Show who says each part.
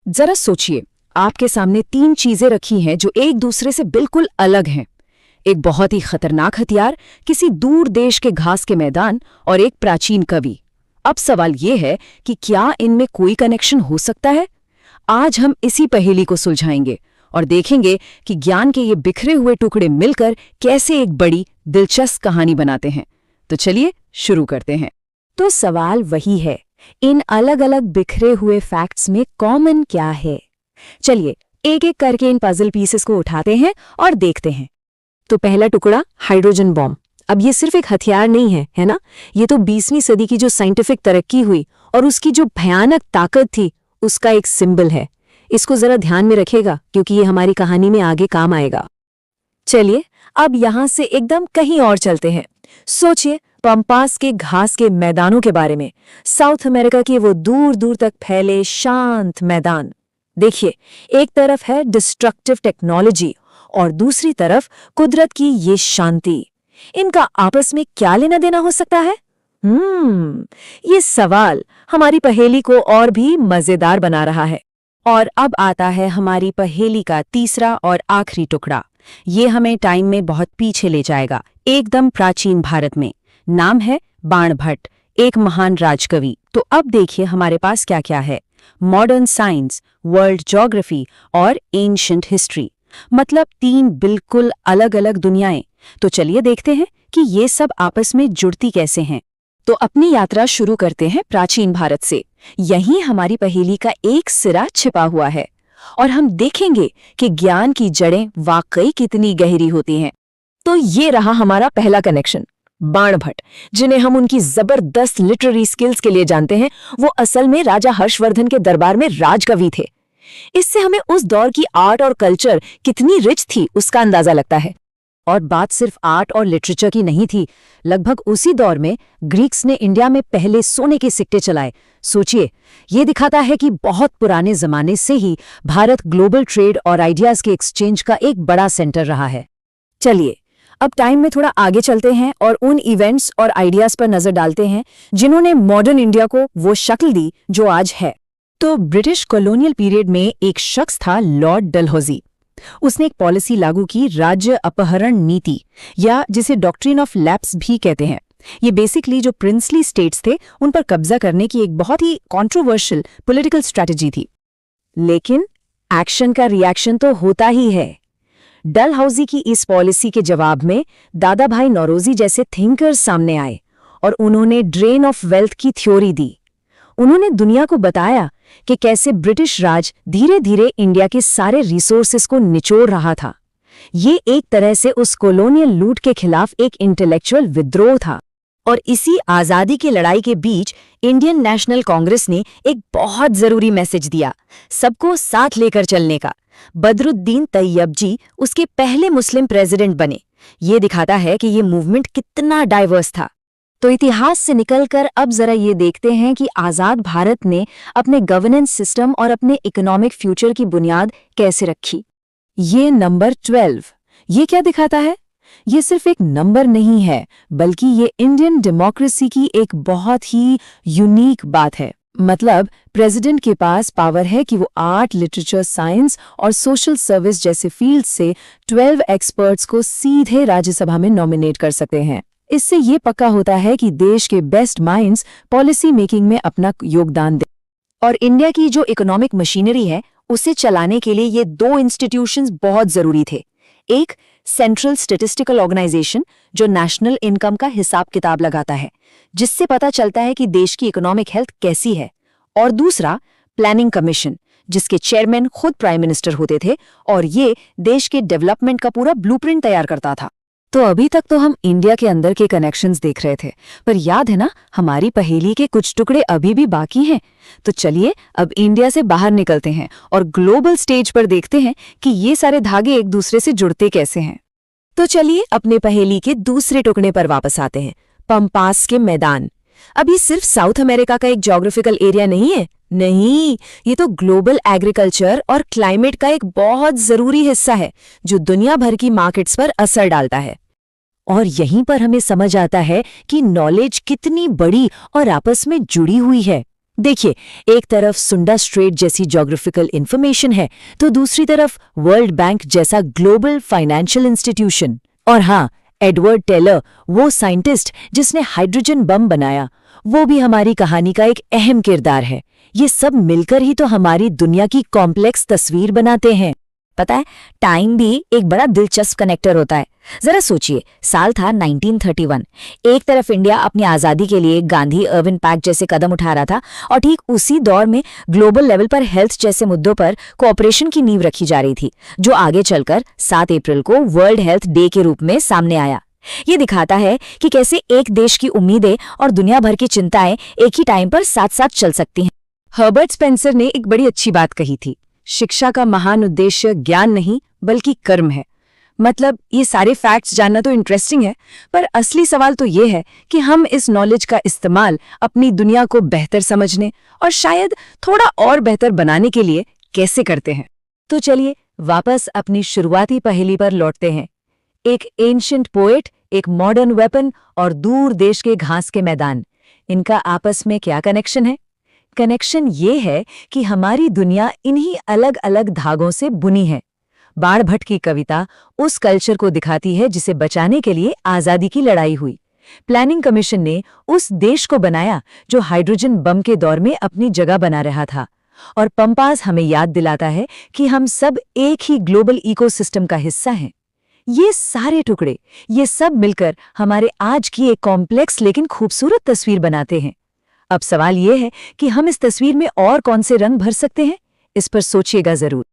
Speaker 1: जरा सोचिए, आपके सामने तीन चीजें रखी हैं जो एक दूसरे से बिल्कुल अलग हैं। एक बहुत ही खतरनाक हथियार किसी दूर देश के घास के मैदान और एक प्राचीन कवि। अब सवाल ये है कि क्या इनमें कोई कनेक्शन हो सकता है? आज हम इसी पहेली को सुलझाएंगे और देखेंगे कि ज्ञान के ये बिखरे हुए टुकड़े मिलकर कैसे एक बड़ी दिलचस्प कहानी बनाते हैं। तो चलिए शुरू करते हैं।
Speaker 2: तो सवाल वही है, इन अलग अलग बिखरे हुए फैक्ट्स में कॉमन क्या है? चलिए एक एक करके इन पजल पीसेस को उठाते हैं और देखते हैं। तो पहला टुकड़ा, हाइड्रोजन बॉम्ब। अब ये सिर्फ एक हथियार नहीं है ना? ये तो 20वीं सदी की जो साइंटिफिक तरक्की हुई और उसकी जो भयानक ताकत थी, उसका एक सिंबल है। इसको जरा ध्यान में रखिएगा क्योंकि ये हमारी कहानी में आगे काम आएगा। चलिए अब यहां से एकदम कहीं और चलते हैं। सोचिए पंपास के घास के मैदानों के बारे में। साउथ अमेरिका के वो दूर दूर तक फैले शांत मैदान। देखिए, एक तरफ है डिस्ट्रक्टिव टेक्नोलॉजी और दूसरी तरफ कुदरत की ये शांति। इनका आपस में क्या लेना देना हो सकता है? ये सवाल हमारी पहेली को और भी मजेदार बना रहा है। और अब आता है हमारी पहेली का तीसरा और आखिरी टुकड़ा। ये हमें टाइम में बहुत पीछे ले जाएगा, एकदम प्राचीन भारत में। नाम है बाणभट्ट, एक महान राजकवि। तो अब देखिए हमारे पास क्या क्या है। मॉडर्न साइंस, वर्ल्ड ज्योग्राफी और एंशिएंट हिस्ट्री। मतलब तीन बिल्कुल अलग अलग दुनियाएं। तो चलिए देखते हैं कि ये सब आपस में जुड़ती कैसे हैं। तो अपनी यात्रा शुरू करते हैं प्राचीन भारत से। यहीं हमारी पहेली का एक सिरा छिपा हुआ है और हम देखेंगे कि ज्ञान की जड़ें वाकई कितनी गहरी होती हैं। तो ये रहा हमारा पहला कनेक्शन, बाणभट्ट, जिन्हें हम उनकी जबरदस्त लिटरेरी स्किल्स के लिए जानते हैं। वो असल में राजा हर्षवर्धन के दरबार में राजकवि थे। इससे हमें उस दौर की आर्ट और कल्चर कितनी रिच थी उसका अंदाजा लगता है। और बात सिर्फ आर्ट और लिटरेचर की नहीं थी। लगभग उसी दौर में ग्रीक्स ने इंडिया में पहले सोने के सिक्के चलाए। सोचिए, ये दिखाता है कि बहुत पुराने जमाने से ही भारत ग्लोबल ट्रेड और आइडियाज के एक्सचेंज का एक बड़ा सेंटर रहा है। चलिए अब टाइम में थोड़ा आगे चलते हैं और उन इवेंट्स और आइडियाज पर नजर डालते हैं जिन्होंने मॉडर्न इंडिया को वो शक्ल दी जो आज है। तो ब्रिटिश कॉलोनियल पीरियड में एक शख्स था, लॉर्ड डलहौजी। उसने एक पॉलिसी लागू की, राज्य अपहरण नीति, या जिसे डॉक्ट्रिन ऑफ लैप्स भी कहते हैं। ये बेसिकली जो प्रिंसली स्टेट्स थे उन पर कब्जा करने की एक बहुत ही कंट्रोवर्शियल पॉलिटिकल स्ट्रैटेजी थी। लेकिन एक्शन का रिएक्शन तो होता ही है। डलहौजी की इस पॉलिसी के जवाब में दादा भाई नौरोजी जैसे थिंकर्स सामने आए और उन्होंने ड्रेन ऑफ वेल्थ की थ्योरी दी। उन्होंने दुनिया को बताया कि कैसे ब्रिटिश राज धीरे धीरे इंडिया के सारे रिसोर्सेस को निचोड़ रहा था। ये एक तरह से उस कॉलोनियल लूट के खिलाफ एक इंटेलेक्चुअल विद्रोह था। और इसी आज़ादी की लड़ाई के बीच इंडियन नेशनल कांग्रेस ने एक बहुत जरूरी मैसेज दिया, सबको साथ लेकर चलने का। बदरुद्दीन तैयब जी उसके पहले मुस्लिम प्रेसिडेंट बने। ये दिखाता है कि ये मूवमेंट कितना डाइवर्स था। तो इतिहास से निकलकर अब जरा ये देखते हैं कि आज़ाद भारत ने अपने गवर्नेंस सिस्टम और अपने इकोनॉमिक फ्यूचर की बुनियाद कैसे रखी। ये नंबर 12, ये क्या दिखाता है? ये सिर्फ एक नंबर नहीं है, बल्कि ये इंडियन डेमोक्रेसी की एक बहुत ही यूनिक बात है। मतलब प्रेसिडेंट के पास पावर है कि वो आर्ट, लिटरेचर, साइंस और सोशल सर्विस जैसे फील्ड से 12 एक्सपर्ट्स को सीधे राज्यसभा में नॉमिनेट कर सकते हैं। इससे ये पक्का होता है कि देश के बेस्ट माइंड्स पॉलिसी मेकिंग में अपना योगदान दें। और इंडिया की जो इकोनॉमिक मशीनरी है उसे चलाने के लिए ये दो इंस्टीट्यूशंस बहुत जरूरी थे। एक सेंट्रल स्टैटिस्टिकल ऑर्गेनाइजेशन जो नेशनल इनकम का हिसाब किताब लगाता है, जिससे पता चलता है कि देश की इकोनॉमिक हेल्थ कैसी है। और दूसरा प्लानिंग कमीशन, जिसके चेयरमैन खुद प्राइम मिनिस्टर होते थे और ये देश के डेवलपमेंट का पूरा ब्लूप्रिंट तैयार करता था। तो अभी तक तो हम इंडिया के अंदर के कनेक्शंस देख रहे थे, पर याद है ना, हमारी पहेली के कुछ टुकड़े अभी भी बाकी हैं। तो चलिए अब इंडिया से बाहर निकलते हैं और ग्लोबल स्टेज पर देखते हैं कि ये सारे धागे एक दूसरे से जुड़ते कैसे हैं। तो चलिए अपने पहेली के दूसरे टुकड़े पर वापस आते हैं, पंपास के मैदान। अभी सिर्फ साउथ अमेरिका का एक ज्योग्राफिकल एरिया नहीं है, नहीं, ये तो ग्लोबल एग्रीकल्चर और क्लाइमेट का एक बहुत जरूरी हिस्सा है जो दुनिया भर की मार्केट्स पर असर डालता है। और यहीं पर हमें समझ आता है कि नॉलेज कितनी बड़ी और आपस में जुड़ी हुई है। देखिए, एक तरफ सुंडा स्ट्रेट जैसी ज्योग्राफिकल इंफॉर्मेशन है, तो दूसरी तरफ वर्ल्ड बैंक जैसा ग्लोबल फाइनेंशियल इंस्टीट्यूशन। और हाँ, एडवर्ड टेलर, वो साइंटिस्ट जिसने हाइड्रोजन बम बनाया, वो भी हमारी कहानी का एक अहम किरदार है। ये सब मिलकर ही तो हमारी दुनिया की कॉम्प्लेक्स तस्वीर बनाते हैं। पता है, टाइम भी एक बड़ा दिलचस्प कनेक्टर होता है। जरा सोचिए, साल था 1931। एक तरफ इंडिया अपनी आज़ादी के लिए गांधी अर्विन पैक्ट जैसे कदम उठा रहा था, और ठीक उसी दौर में ग्लोबल लेवल पर हेल्थ जैसे मुद्दों पर कोऑपरेशन की नींव रखी जा रही थी, जो आगे चलकर 7 अप्रैल को वर्ल्ड हेल्थ डे के रूप में सामने आया। ये दिखाता है कि कैसे एक देश की उम्मीदें और दुनिया भर की चिंताएं एक ही टाइम पर साथ साथ चल सकती हैं।
Speaker 1: हर्बर्ट स्पेंसर ने एक बड़ी अच्छी बात कही थी, शिक्षा का महान उद्देश्य ज्ञान नहीं बल्कि कर्म है। मतलब ये सारे फैक्ट्स जानना तो इंटरेस्टिंग है, पर असली सवाल तो ये है कि हम इस नॉलेज का इस्तेमाल अपनी दुनिया को बेहतर समझने और शायद थोड़ा और बेहतर बनाने के लिए कैसे करते हैं।
Speaker 2: तो चलिए वापस अपनी शुरुआती पहेली पर लौटते हैं। एक एंशिएंट पोएट, एक मॉडर्न वेपन और दूर देश के घास के मैदान, इनका आपस में क्या कनेक्शन है? कनेक्शन ये है कि हमारी दुनिया इन्हीं अलग अलग धागों से बुनी है। बाण भट्ट की कविता उस कल्चर को दिखाती है जिसे बचाने के लिए आज़ादी की लड़ाई हुई। प्लानिंग कमीशन ने उस देश को बनाया जो हाइड्रोजन बम के दौर में अपनी जगह बना रहा था। और पंपास हमें याद दिलाता है कि हम सब एक ही ग्लोबल इकोसिस्टम का हिस्सा हैं। ये सारे टुकड़े, ये सब मिलकर हमारे आज की एक कॉम्प्लेक्स लेकिन खूबसूरत तस्वीर बनाते हैं। अब सवाल ये है कि हम इस तस्वीर में और कौन से रंग भर सकते हैं? इस पर सोचिएगा जरूर।